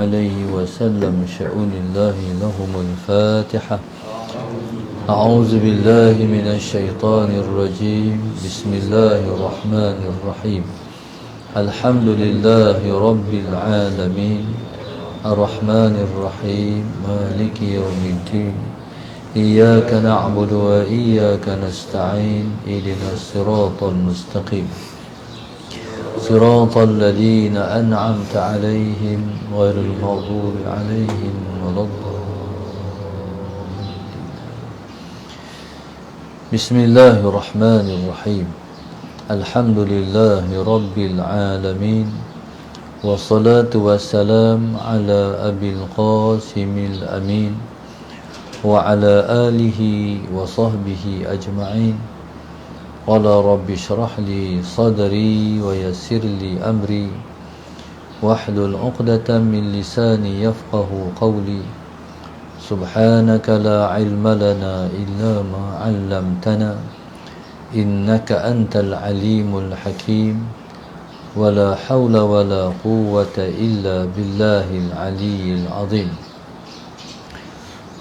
عليه وسلم شؤون الله لهم الفاتحة. أعوذ بالله من الشيطان الرجيم. بسم الله الرحمن الرحيم. الحمد لله رب العالمين الرحمن الرحيم مالك يوم الدين إياك نعبد وإياك نستعين اهدنا الصراط المستقيم صراط الذين أنعمت عليهم غير المغضوب عليهم ولا الضالين. بسم الله الرحمن الرحيم. الحمد لله رب العالمين والصلاة والسلام على أبي القاسم الأمين وعلى آله وصحبه أجمعين. قال رب اشرح لي صدري ويسر لي أمري واحلل عقدة من لساني يفقه قولي. سبحانك لا علم لنا إلا ما علمتنا إنك أنت العليم الحكيم ولا حول ولا قوة إلا بالله العلي العظيم.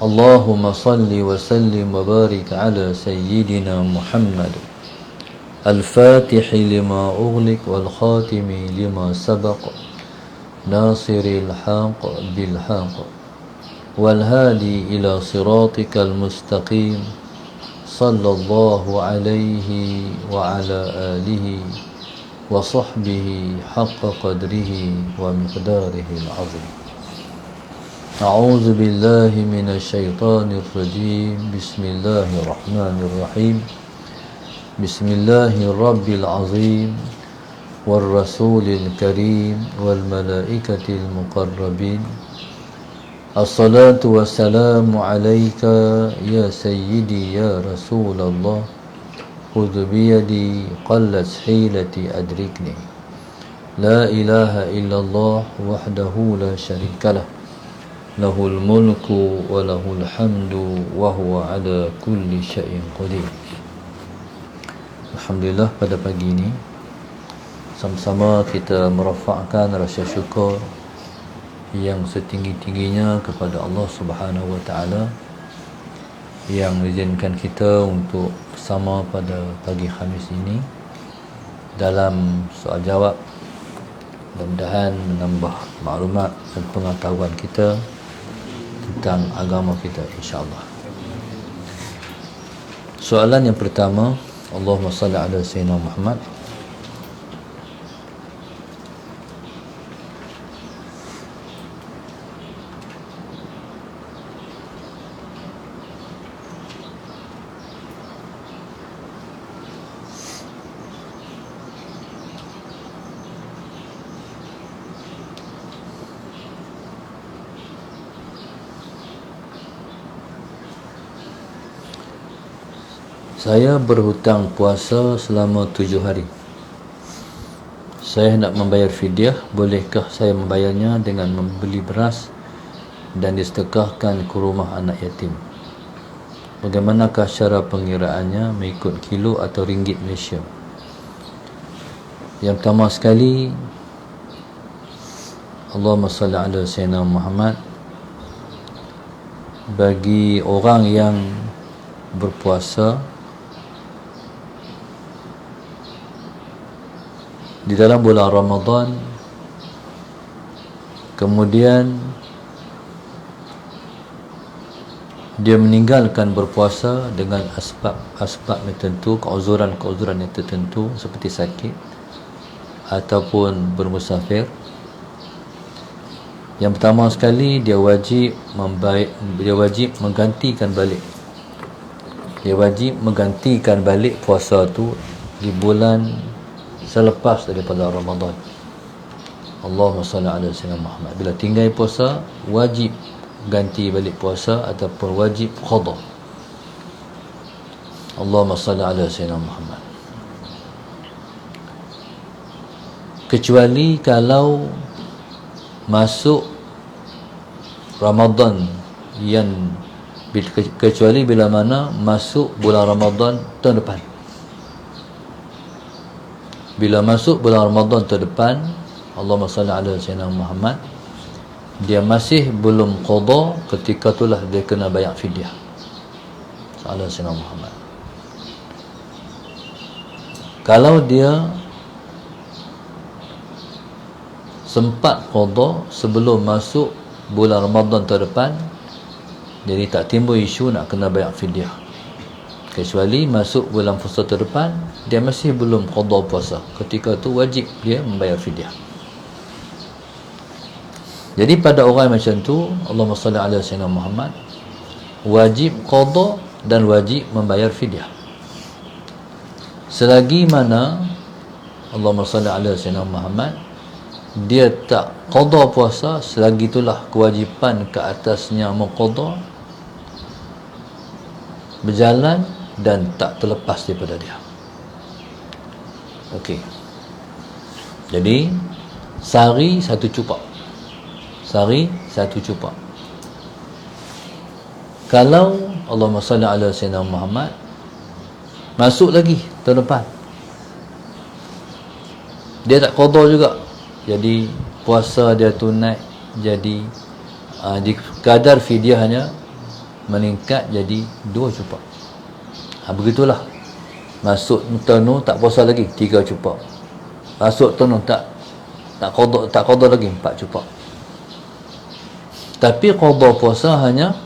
اللهم صل وسلم وبارك على سيدنا محمد الفاتح لما أغلق والخاتم لما سبق ناصر الحق بالحق والهادي إلى صراطك المستقيم صلى الله عليه وعلى آله وصحبه حق قدره ومقداره العظيم. أعوذ بالله من الشيطان الرجيم. بسم الله الرحمن الرحيم. بسم الله الرب العظيم والرسول الكريم والملائكة المقربين. الصلاة والسلام عليك يا سيدي يا رسول الله خذ بيدي قلت حيلتي أدركني. لا إله إلا الله وحده لا شريك له له الملك وله الحمد وهو على كل شيء قدير. Alhamdulillah, pada pagi ini sama-sama kita merafakkan rasa syukur yang setinggi-tingginya kepada Allah Subhanahu wa taala yang mengizinkan kita untuk bersama pada pagi Khamis ini dalam soal jawab. Mudah-mudahan menambah maklumat dan pengetahuan kita tentang agama kita, insya-Allah. Soalan yang pertama, Allahumma salli ala sayyidina Muhammad. Saya berhutang puasa selama 7 hari. Saya nak membayar fidyah. Bolehkah saya membayarnya dengan membeli beras dan disedekahkan ke rumah anak yatim? Bagaimanakah cara pengiraannya, mengikut kilo atau ringgit Malaysia? Yang pertama sekali, Allahumma salli ala sayyidina Muhammad. Bagi orang yang berpuasa di dalam bulan Ramadan, kemudian dia meninggalkan berpuasa dengan asbab tertentu, keuzuran yang tertentu seperti sakit ataupun bermusafir. Yang pertama sekali, dia wajib menggantikan balik. Dia wajib menggantikan balik puasa tu di bulan selepas daripada Ramadan. Allahumma salli ala sayyidina Muhammad. Bila tinggal puasa, wajib ganti balik puasa ataupun wajib qada. Allahumma salli ala sayyidina Muhammad. Kecuali kalau masuk Ramadan yang kecuali bila mana masuk bulan Ramadan tahun depan. Bila masuk bulan Ramadan tahun depan, Allahumma salli ala sayyidina Muhammad, dia masih belum qada, ketika itulah dia kena bayar fidyah. Salah Sayyidina Muhammad. Kalau dia sempat qada sebelum masuk bulan Ramadan terdepan, jadi tak timbul isu nak kena bayar fidyah. Kecuali masuk bulan puasa terdepan, dia masih belum qada puasa, ketika tu wajib dia membayar fidyah. Jadi pada orang macam tu, Allahumma salli ala Sayyidina Muhammad, wajib qada dan wajib membayar fidyah. Selagi mana Allahumma salli ala Sayyidina Muhammad, dia tak qada puasa, selagi itulah kewajipan ke atasnya mengqada berjalan dan tak terlepas daripada dia. Okey. Jadi sehari satu cupak. Sehari satu cupak. Kalau Allahumma salli ala Sayyidina Muhammad, masuk lagi tahun depan, dia tak qada juga, jadi puasa dia tunai, jadi di kadar fidyahnya meningkat jadi 2 cupak. Begitulah. Masuk tahun tak puasa lagi 3 cupak. Masuk tahun tak qada lagi 4 cupak. Tapi qada puasa hanya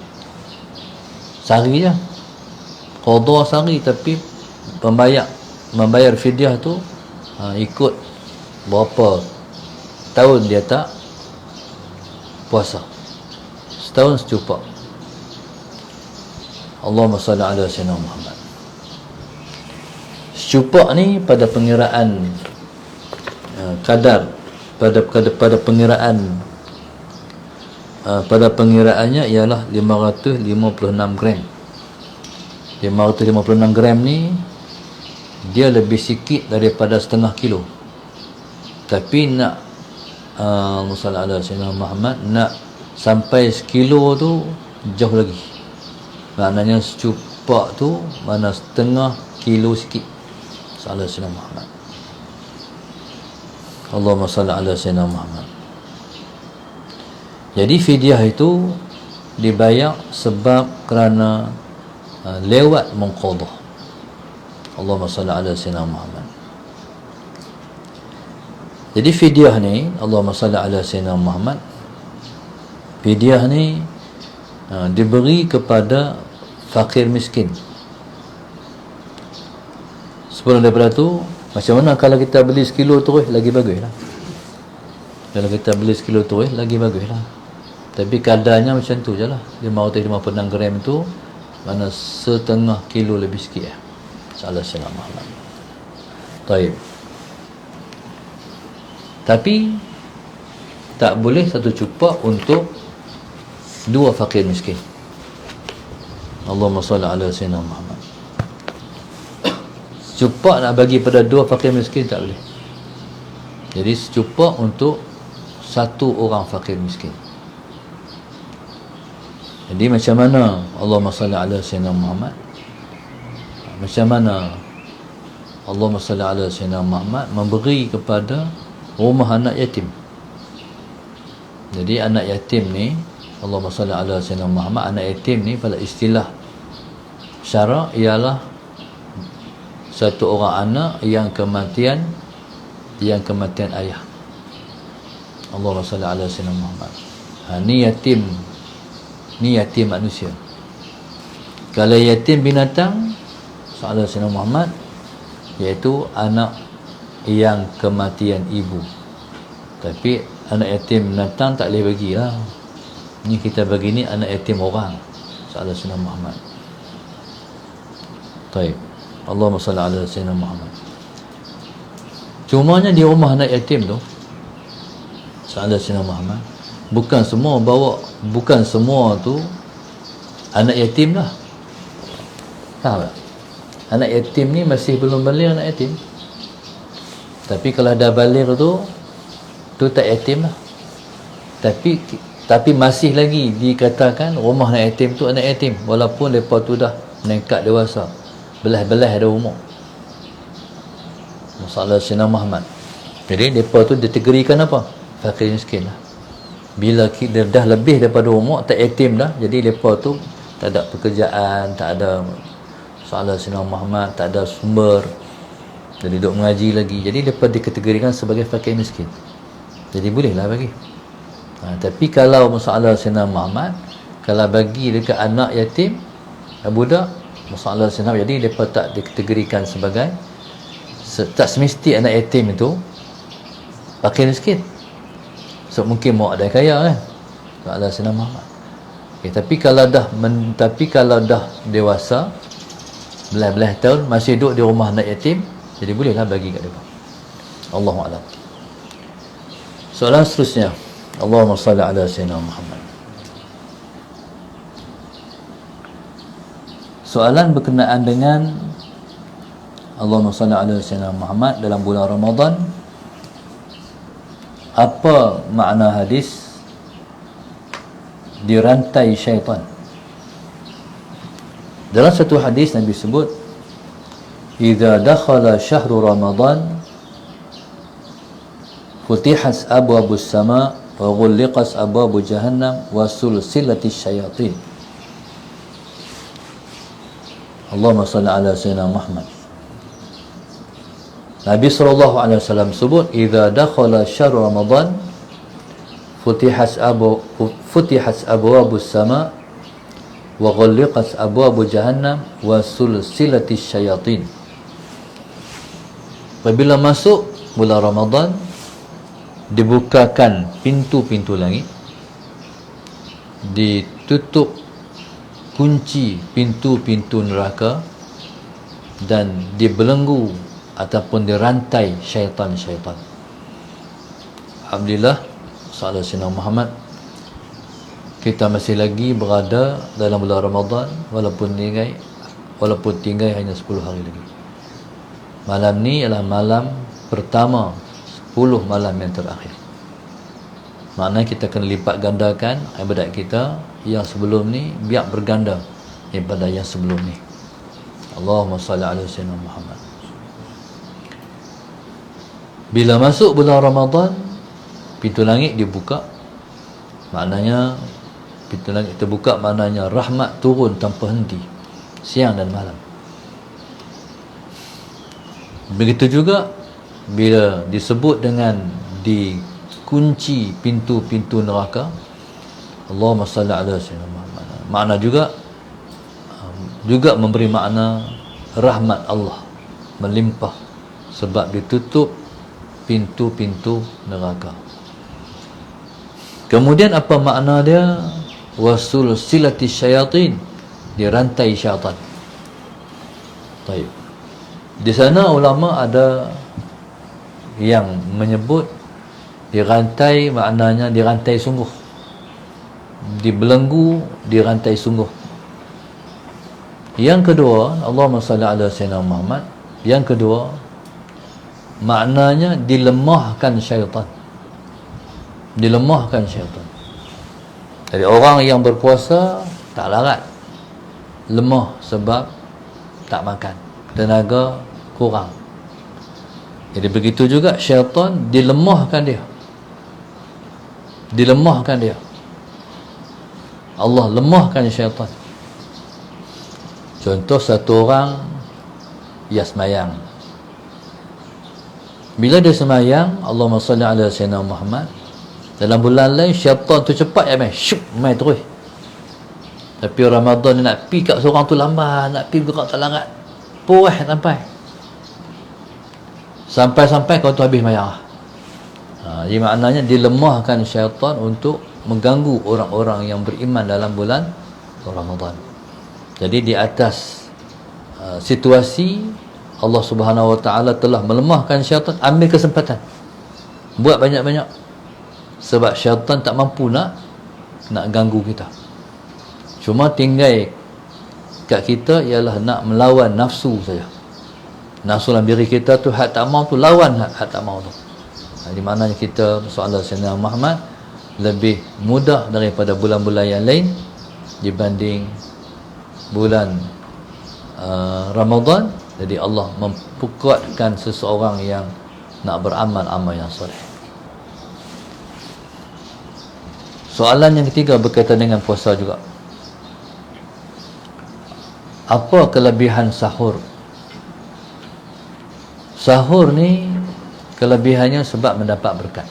sehari je. Qada sehari, tapi membayar fidyah tu ikut berapa tahun dia tak puasa. Setahun secupak. Allahumma salli ala Sayyidina Muhammad. Secupak ni pada pengiraan kadar, pada pengiraan pada pengiraannya ialah 556 gram. 556 gram ni dia lebih sikit daripada setengah kilo. Tapi nak Allahumma ala Sayyidina Muhammad, nak sampai sekilo tu jauh lagi. Maknanya secupak tu mana setengah kilo sikit. Salah Sayyidina Muhammad. Allahumma salli ala Sayyidina Muhammad. Jadi fidyah itu dibayar sebab kerana lewat mengqada. Allahumma salli ala Sayyidina Muhammad. Jadi fidyah ni, Allahumma salli ala Sayyidina Muhammad, fidyah ni diberi kepada fakir miskin. Sebelum daripada tu, macam mana kalau kita beli sekilo terus, lagi bagus lah. Kalau kita beli sekilo terus, lagi bagus lah. Tapi kadarnya macam tu je lah. 556 gram tu mana setengah kilo lebih sikit lah. Salah Sayyidina Muhammad. Taib. Tapi tak boleh satu cupak untuk 2 fakir miskin. Allahumma salli ala Sayyidina Muhammad. Secupak nak bagi pada 2 fakir miskin tak boleh. Jadi secupak untuk 1 orang fakir miskin. Jadi macam mana Allahumma salli ala Sayyidina Muhammad, macam mana Allahumma salli ala Sayyidina Muhammad memberi kepada rumah anak yatim. Jadi anak yatim ni, Allahumma salli ala Sayyidina Muhammad, anak yatim ni pada istilah syara ialah satu orang anak yang kematian ayah. Allahumma salli ala Sayyidina Muhammad. Ni yatim manusia. Kalau yatim binatang, sallallahu Sayyidina Muhammad, iaitu anak yang kematian ibu. Tapi anak yatim binatang tak boleh bagilah. Ni kita bagi ni anak yatim orang. Sallallahu Sayyidina Muhammad. Baik. Allahumma salli ala Sayyidina Muhammad. Cumanya di rumah anak yatim tu, sallallahu Sayyidina Muhammad, bukan semua tu anak yatim lah. Faham tak? Anak yatim ni masih belum balik anak yatim. Tapi kalau dah balik tu tak yatim lah. Tapi masih lagi dikatakan rumah anak yatim tu anak yatim, walaupun mereka tu dah meningkat dewasa, belah-belah ada umur. Masalah Sayyidina Muhammad. Jadi mereka tu dikategorikan apa? Fakir miskin lah. Bila kita dah lebih daripada umur, tak yatim dah, jadi mereka tu tak ada pekerjaan, tak ada soalan Sayyidina Muhammad, tak ada sumber, jadi duduk mengaji lagi, jadi mereka dikategorikan sebagai fakir miskin, jadi bolehlah bagi. Tapi kalau masalah Sayyidina Muhammad, kalau bagi dekat anak yatim, budak, masalah Sayyidina, jadi mereka tak dikategorikan sebagai, tak semesti anak yatim itu fakir miskin. So mungkin mau ada kaya kan, soalan Sayyidina Muhammad. Tapi kalau dah dewasa, belah-belah tahun masih duduk di rumah anak yatim, jadi bolehlah bagi kat mereka. Allahu a'lam. Soalan seterusnya, Allahumma salli ala Sayyidina Muhammad. Soalan berkenaan dengan Allahumma salli ala Sayyidina Muhammad dalam bulan Ramadan. Apa makna hadis dirantai syaitan? Dalam satu hadis Nabi sebut, "Idza dakhala syahru Ramadan futihas abwabus sama wa ghulliqas abwabu jahannam wa sulsilatis syayatin." Allahumma salli ala Sayyidina Muhammad. Nabi SAW sebut, "Idza dakhala syahr Ramadan futihas abwabus sama wa ghulliqas abwabu jahannam wa sulsilatis syayatin." Apabila masuk bulan Ramadan, dibukakan pintu-pintu langit, ditutup kunci pintu-pintu neraka, dan dibelenggu ataupun dirantai syaitan-syaitan. Alhamdulillah, salam Sayyidina Muhammad, kita masih lagi berada dalam bulan Ramadan, walaupun tinggal hanya 10 hari lagi. Malam ni adalah malam pertama 10 malam yang terakhir. Maknanya kita kena lipat gandakan ibadat kita yang sebelum ni, biar berganda daripada yang sebelum ni. Allahumma salli ala Sayyidina Muhammad. Bila masuk bulan Ramadan, pintu langit dibuka. Maknanya pintu langit terbuka, maknanya rahmat turun tanpa henti, siang dan malam. Begitu juga bila disebut dengan dikunci pintu-pintu neraka, Allahumma salli ala Sayyidina Muhammad, makna juga memberi makna rahmat Allah melimpah sebab ditutup pintu-pintu neraka. Kemudian apa makna dia? Wasul silati syayatin, dirantai syaitan. Baik. Di sana ulama ada yang menyebut dirantai maknanya dirantai sungguh, dibelenggu, dirantai sungguh. Yang kedua, Allahumma salli ala Sayyidina Muhammad, yang kedua maknanya dilemahkan syaitan. Dilemahkan syaitan. Jadi orang yang berpuasa tak larat, lemah sebab tak makan, tenaga kurang. Jadi begitu juga syaitan, dilemahkan dia. Dilemahkan dia. Allah lemahkan syaitan. Contoh, satu orang dia semayang. Bila dia semayang, Allahumma salli ala Sayyidina Muhammad, dalam bulan lain syaitan tu cepat ya main, syup, main terus. Tapi Ramadan dia nak pergi kat seorang tu lambat, nak pergi gerak kat larat, puas sampai kau tu habis mayang. Jadi maknanya dilemahkan syaitan untuk mengganggu orang-orang yang beriman dalam bulan Ramadan. Jadi di atas situasi Allah Subhanahu Wa Taala telah melemahkan syaitan, ambil kesempatan, buat banyak-banyak, sebab syaitan tak mampu nak ganggu kita. Cuma tinggal kat kita ialah nak melawan nafsu saja. Nafsu dalam diri kita tu, hak tak mau tu, lawan hak tak mau tu. Di maknanya kita soalan Sayyidina Muhammad lebih mudah daripada bulan-bulan yang lain dibanding bulan Ramadan. Jadi Allah memperkuatkan seseorang yang nak beramal amal yang soleh. Soalan yang ketiga berkaitan dengan puasa juga. Apa kelebihan sahur? Sahur ni kelebihannya sebab mendapat berkat.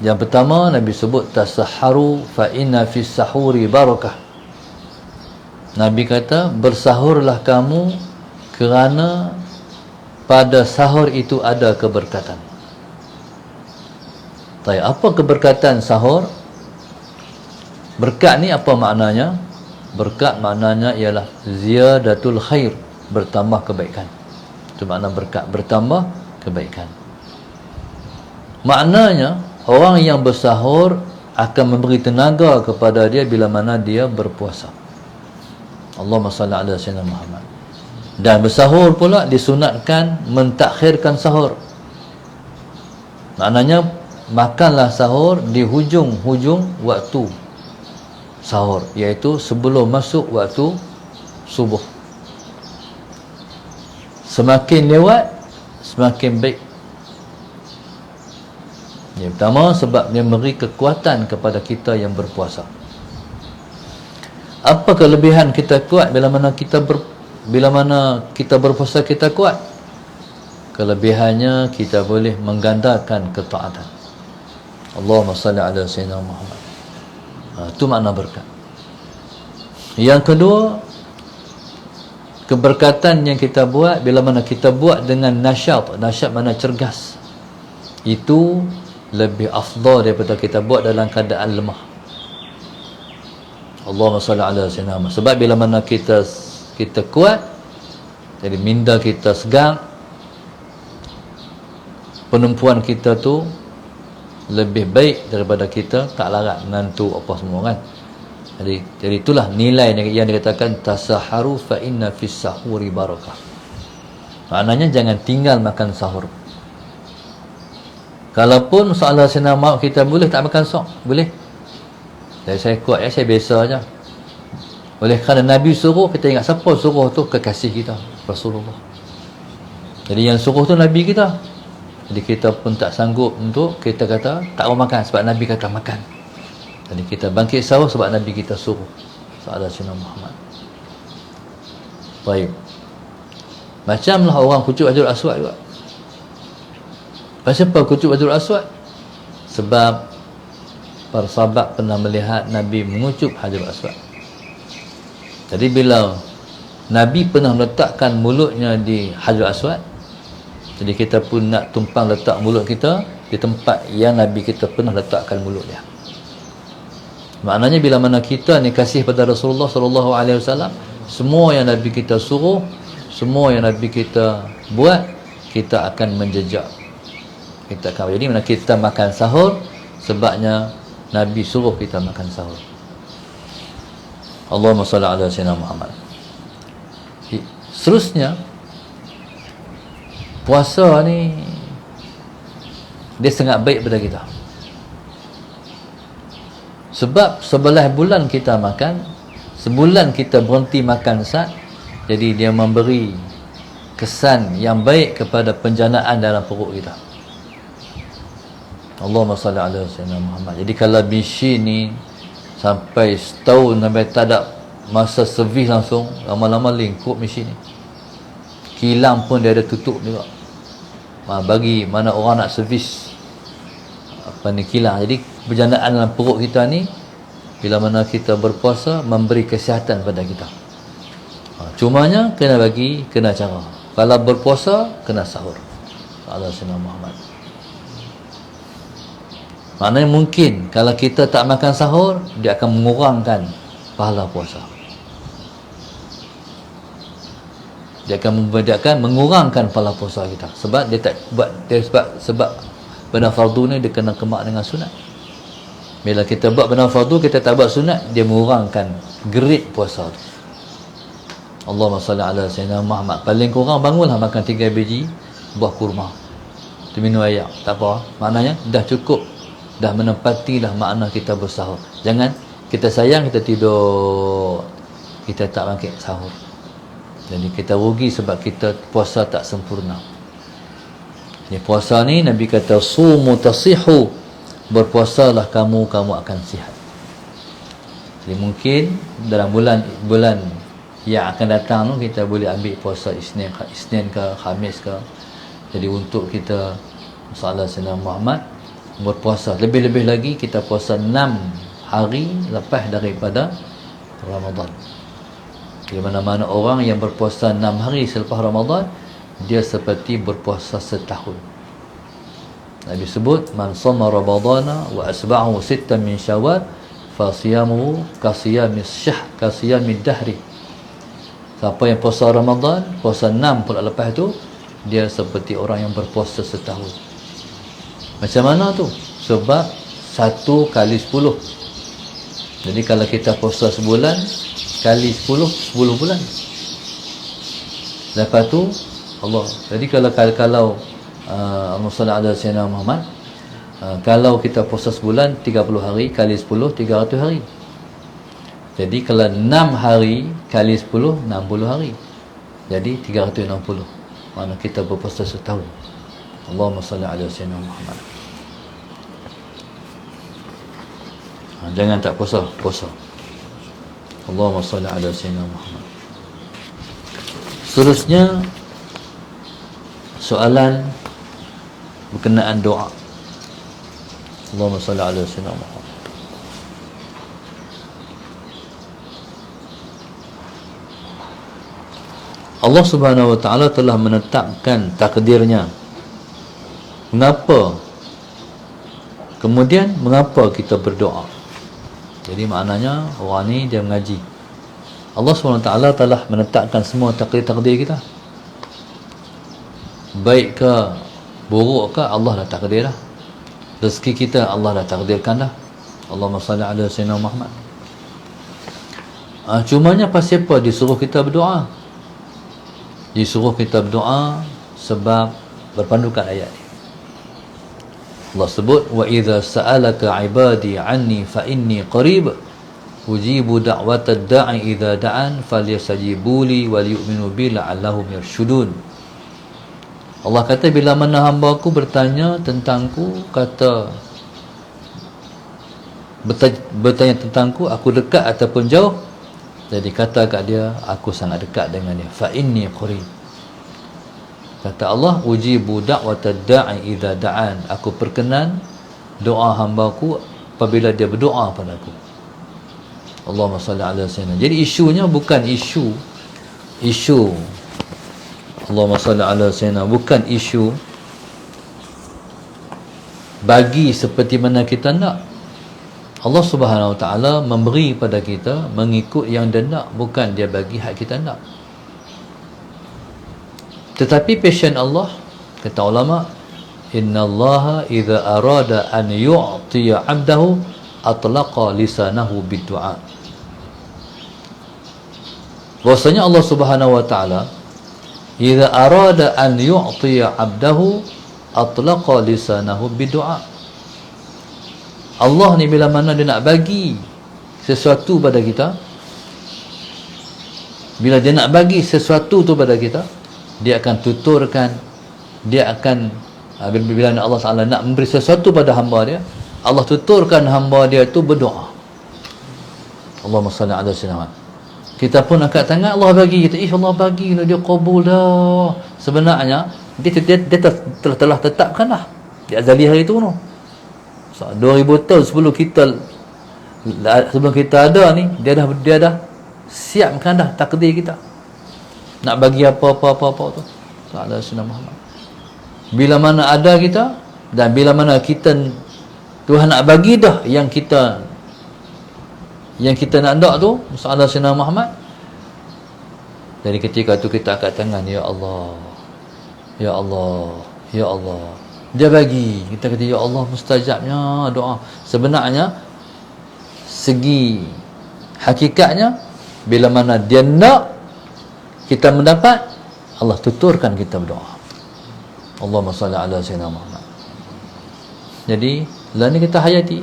Yang pertama, Nabi sebut tasahharu fa inna fis sahuri barakah. Nabi kata, bersahurlah kamu kerana pada sahur itu ada keberkatan. Tapi apa keberkatan sahur? Berkat ni apa maknanya? Berkat maknanya ialah ziyadatul khair, bertambah kebaikan. Itu makna berkat, bertambah kebaikan. Maknanya orang yang bersahur akan memberi tenaga kepada dia bila mana dia berpuasa. Allahumma salli ala sayyidina Muhammad. Dan bersahur pula disunatkan mentakhirkan sahur. Maknanya makanlah sahur di hujung-hujung waktu sahur, iaitu sebelum masuk waktu subuh. Semakin lewat semakin baik. Yang pertama, sebab dia memberi kekuatan kepada kita yang berpuasa. Apa kelebihan kita kuat bila mana kita berpuasa kita kuat? Kelebihannya kita boleh menggandakan ketaatan. Allahumma salli ala sayyidina Muhammad. Itu makna berkat. Yang kedua, keberkatan yang kita buat bila mana kita buat dengan nasyat. Nasyat mana cergas. Itu lebih afdal daripada kita buat dalam keadaan lemah. Allahumma salli ala sayyidina Muhammad. Sebab bila mana kita kuat, jadi minda kita segang, penumpuan kita tu lebih baik daripada kita tak larat, mengantuk apa semua kan. Jadi itulah nilai yang dikatakan tasahharu fa inna fis sahuri barakah. Maknanya jangan tinggal makan sahur. Kalaupun soalan senang maaf kita boleh tak makan sahur? Boleh. Jadi saya kuat saya biasa aja. Oleh kerana Nabi suruh, kita ingat siapa suruh tu? Kekasih kita, Rasulullah. Jadi yang suruh tu Nabi kita. Jadi kita pun tak sanggup untuk kita kata tak mau makan sebab Nabi kata makan. Jadi kita bangkit sahur sebab Nabi kita suruh. Soalan Sayyidina Muhammad. Baik. Macamlah orang kucuk Hajarul Aswad juga. Kenapa kucuk Hajarul Aswad? Sebab para sahabat pernah melihat Nabi mengucup Hajarul Aswad. Jadi bila Nabi pernah meletakkan mulutnya di Hajarul Aswad, jadi kita pun nak tumpang letak mulut kita di tempat yang Nabi kita pernah letakkan mulut dia. Maknanya bila mana kita ni kasih pada Rasulullah sallallahu alaihi wasallam, semua yang Nabi kita suruh, semua yang Nabi kita buat, kita akan menjejak. Kita akan, jadi mana kita makan sahur sebabnya Nabi suruh kita makan sahur. Allahumma salli ala sayyidina Muhammad. Seterusnya, puasa ni dia sangat baik pada kita. Sebab 11 bulan kita makan, sebulan kita berhenti makan sat, jadi dia memberi kesan yang baik kepada penjanaan dalam perut kita. Allahumma salli ala sayyidina Muhammad. Jadi kalau mesin ni sampai setahun sampai tak ada masa servis langsung, lama-lama lingkup mesin ni. Kilang pun dia ada tutup juga. Bagi mana orang nak servis apa ni kilang. Jadi berjandaan dalam perut kita ni bila mana kita berpuasa memberi kesihatan pada kita. Cumanya kena cara. Kalau berpuasa kena sahur. Allah Sayyidina Muhammad. Maknanya mungkin kalau kita tak makan sahur, dia akan mengurangkan pahala puasa. Dia akan mengurangkan pahala puasa kita. Sebab dia tak buat sebab benda fardu ni dia kena kemak dengan sunat. Bila kita buat benda fardu, kita tak buat sunat, dia mengurangkan grade puasa tu. Allahumma salli ala sayyidina Muhammad. Paling kurang bangunlah makan 3 biji buah kurma. Tu minum air, tak apa. Maknanya dah cukup, dah menempatilah makna kita bersahur. Jangan kita sayang kita tidur, kita tak bangkit sahur. Jadi kita rugi sebab kita puasa tak sempurna. Jadi puasa ni Nabi kata sumu tasihu berpuasalah kamu akan sihat. Jadi mungkin dalam bulan yang akan datang tu kita boleh ambil puasa Isnin ke Khamis ke. Jadi untuk kita Salat Sayyidina Muhammad berpuasa, lebih-lebih lagi kita puasa 6 hari lepas daripada Ramadan. Di mana-mana orang yang berpuasa 6 hari selepas Ramadan, dia seperti berpuasa setahun. Nabi sebut, man shoma Ramadana wa asba'ahu sittan min Syawal fa siyamuhu ka siyamid dahri. Siapa yang puasa Ramadan, puasa 6 pula lepas tu, dia seperti orang yang berpuasa setahun. Macam mana tu? Sebab 1 kali 10. Jadi kalau kita puasa sebulan kali 10 bulan. Lepas tu Allah. Jadi kalau Allahumma salli ala sayyidina Muhammad, kalau kita puasa sebulan 30 hari kali 10 300 hari. Jadi kalau 6 hari kali 10 60 hari. Jadi 360. Mana kita berpuasa setahun. Allahumma salli ala sayyidina Muhammad. Jangan tak puasa. Allahumma salli ala sayyidina Muhammad. Seterusnya soalan berkenaan doa. Allahumma salli ala sayyidina Muhammad. Allah Subhanahu wa taala telah menetapkan takdirnya. Mengapa kita berdoa? Jadi maknanya orang ni dia mengaji. Allah SWT telah menetapkan semua takdir-takdir kita. Baik ke buruk ke, Allah dah takdir dah. Rezeki kita Allah dah takdirkan dah. Allahumma salli ala sayyidina Muhammad. Cumanya pasal apa disuruh kita berdoa? Disuruh kita berdoa sebab berpandukan ayat ni. Allah sebut, wa idza sa'alaka 'ibadi 'anni fa inni qarib ujibu da'watad da'i idza da'an falyastajibu li wal yu'minu bi la'allahum yarshudun. Allah kata, bila mana hamba-Ku bertanya tentangku, bertanya tentangku, aku dekat ataupun jauh, jadi kata kat dia, aku sangat dekat dengan dia. Fa inni qarib. Kata Allah, ujibu da'watad da'i idza da'an, aku perkenan doa hamba-Ku apabila dia berdoa padaku. Allahumma salli ala sayyidina. Jadi isunya bukan isu Allahumma salli ala sayyidina, bukan isu bagi seperti mana kita nak. Allah Subhanahu wa taala memberi pada kita mengikut yang dia nak, bukan dia bagi hak kita nak. Tetapi passion Allah, kata ulama, innallaha idza arada an yu'tiya 'abdahu atlaqa lisanahu bid-du'a. Bahwasanya Allah Subhanahu wa taala idza arada an yu'tiya 'abdahu atlaqa lisanahu bid-du'a. Allah ni bila mana dia nak bagi sesuatu pada kita, bila dia nak bagi sesuatu tu pada kita, dia akan tuturkan, dia akan bila Allah Taala nak memberi sesuatu pada hamba dia, Allah tuturkan hamba dia tu berdoa. Allahumma salli ala sayyidina. Kita pun angkat tangan, Allah bagi kita, Allah bagi, dia qabul dah. Sebenarnya dia telah tetapkan dah di azali hari tu. 2000 tahun sebelum kita ada ni, dia dah siapkan dah takdir kita nak bagi apa tu. Sallallahu alaihi Muhammad. Bila mana ada kita, dan bila mana kita Tuhan nak bagi dah yang kita nak tu, sallallahu alaihi Muhammad. Dari ketika tu kita angkat tangan, ya Allah, ya Allah, ya Allah. Dia bagi, kita kata ya Allah, mustajabnya doa. Sebenarnya segi hakikatnya, bila mana dia nak kita mendapat, Allah tuturkan kita berdoa. Allahumma salli ala sayyidina Muhammad. Jadi lah ni kita hayati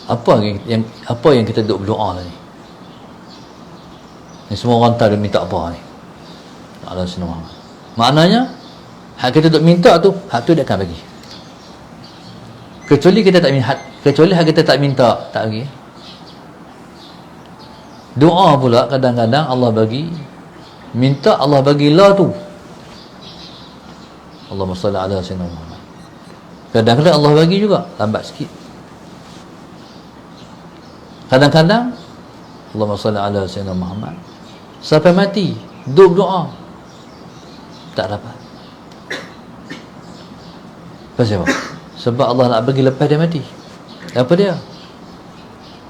apa yang kita duk berdoa lah ni. Ni semua orang tahu dia minta apa ni. Ala sayyidina Muhammad. Maknanya hak kita duk minta tu, hak tu dia akan bagi. Kecuali kita tak minta, kecuali kita tak minta, tak bagi. Doa pula kadang-kadang Allah bagi, minta Allah bagilah tu. Allahumma salli ala sayyidina Muhammad. Kadang-kadang Allah bagi juga, lambat sikit. Kadang-kadang Allahumma salli ala sayyidina Muhammad sampai mati, duduk doa tak dapat. Pasal apa? Sebab Allah nak bagi lepas dia mati. Apa dia?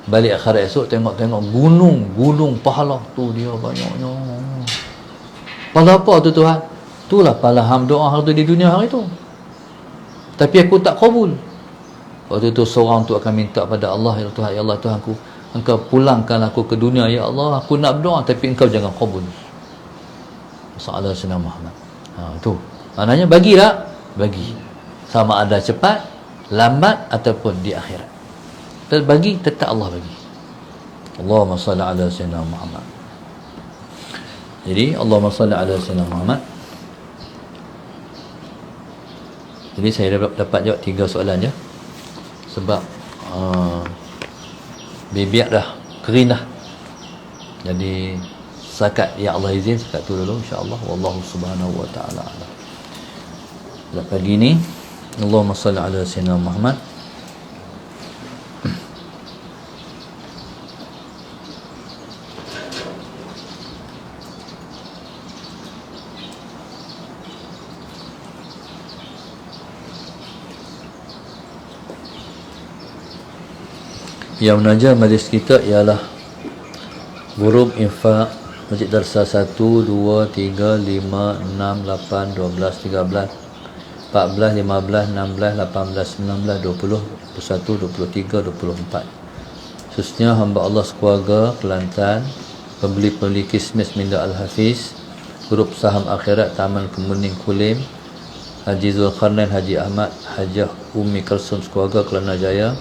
Balik akhirat esok tengok-tengok gunung pahala tu dia banyaknya. Pahala apa tu Tuhan? Itulah pahala ham doa hari tu di dunia hari tu. Tapi aku tak kabul. Waktu tu seorang tu akan minta pada Allah, ya Tuhan, ya Allah Tuhanku, Engkau pulangkan aku ke dunia, ya Allah, aku nak berdoa tapi Engkau jangan kabul. Sallallahu alaihi wasallam Muhammad. Itu. Maknanya bagilah, bagi. Sama ada cepat, lambat ataupun di akhirat. Bagi tetap Allah bagi. Allahumma salli ala sayyidina Muhammad. Jadi Allahumma salli ala sayyidina Muhammad. Jadi saya dapat jawab 3 soalan je. Sebab bibiak dah, kering dah. Jadi sakat, ya Allah izin sakat tu dulu insya-Allah. Wallahu subhanahu wa ta'ala alam. Pagi ni Allahumma salli ala sayyidina Muhammad. Yang mengajar majlis kita ialah Group Infak Masjid Darsa 1, 2, 3, 5, 6, 8, 12, 13, 14, 15, 16, 18, 19, 20, 21, 23, 24. Khususnya hamba Allah sekeluarga Kelantan, pembeli-pembeli kismis Minda Al-Hafiz, Grup Saham Akhirat Taman Kemuning Kulim, Haji Zulkarnain, Haji Ahmad, Hajah Umi Kalsum sekeluarga Kelana Jaya,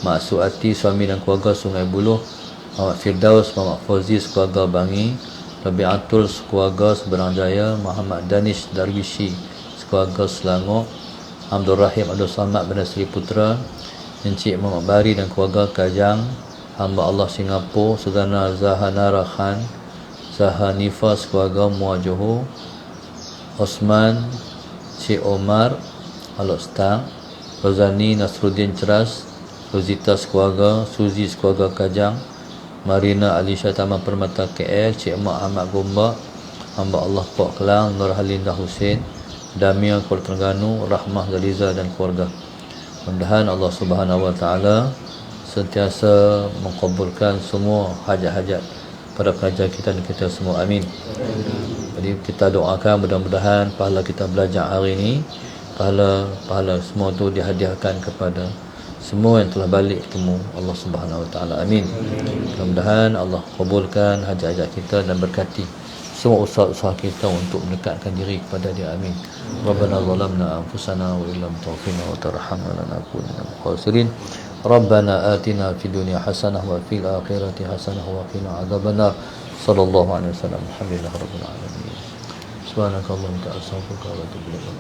Mak Suati suami dan keluarga Sungai Buloh, Muhammad Firdaus, Muhammad Fauzi sekeluarga Bangi, Rabi'atul sekeluarga Seberang Jaya, Muhammad Danish Darwishi sekeluarga Selangor, Abdul Rahim Abdul Samad bin Sri Putra, Encik Muhammad Bari dan keluarga Kajang, hamba Allah Singapura, Saudara Zahanara Khan, Zahanifa sekeluarga Muar Johor, Osman, Cik Omar Alok Stang, Rozani Nasruddin Ceras, Rosita sekeluarga, Suzy sekeluarga Kajang, Marina Alisha Taman Permata KL, Cik Mak Ahmad Gombak, hamba Allah Pok Kelang, Nur Halinda Hussein, Damia Kuala Terengganu, Rahmah Zaliza dan keluarga. Mudah-mudahan Allah Subhanahu Wa Taala sentiasa mengabulkan semua hajat-hajat pada pengajar kita dan kita semua. Amin. Jadi kita doakan mudah-mudahan pahala kita belajar hari ini, pahala semua tu dihadiahkan kepada semua yang telah balik temu Allah Subhanahu Wa Taala. Amin. Mudah-mudahan Allah kabulkan hajat-hajat kita dan berkati semua usaha-usaha kita untuk mendekatkan diri kepada Dia. Amin. Rabbana zalamna anfusana wa illam taghfir wa tarhamna lanakunanna minal khasirin. Rabbana atina fid dunya hasanah wa fil akhirati hasanah wa qina adzabannar. Sallallahu alaihi wasallam. Alhamdulillah rabbil alamin. Subhanakallahumma wa bihamdika astaghfiruka wa atubu ilaik.